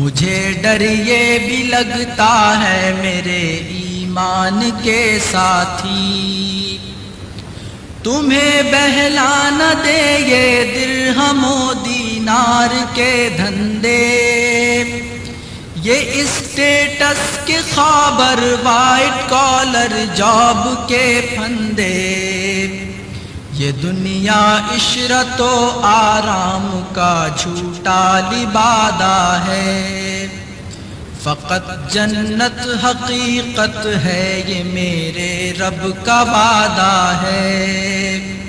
मुझे डर ये भी लगता है मेरे ईमान के साथी, तुम्हें बहला न दे ये दिरहमो दीनार के धंधे, ये स्टेटस के खबर वाइट कॉलर जॉब के फंदे, ये दुनिया इशरतो आराम का झूठा लिबादा है, फ़कत जन्नत हकीकत है ये मेरे रब का वादा है।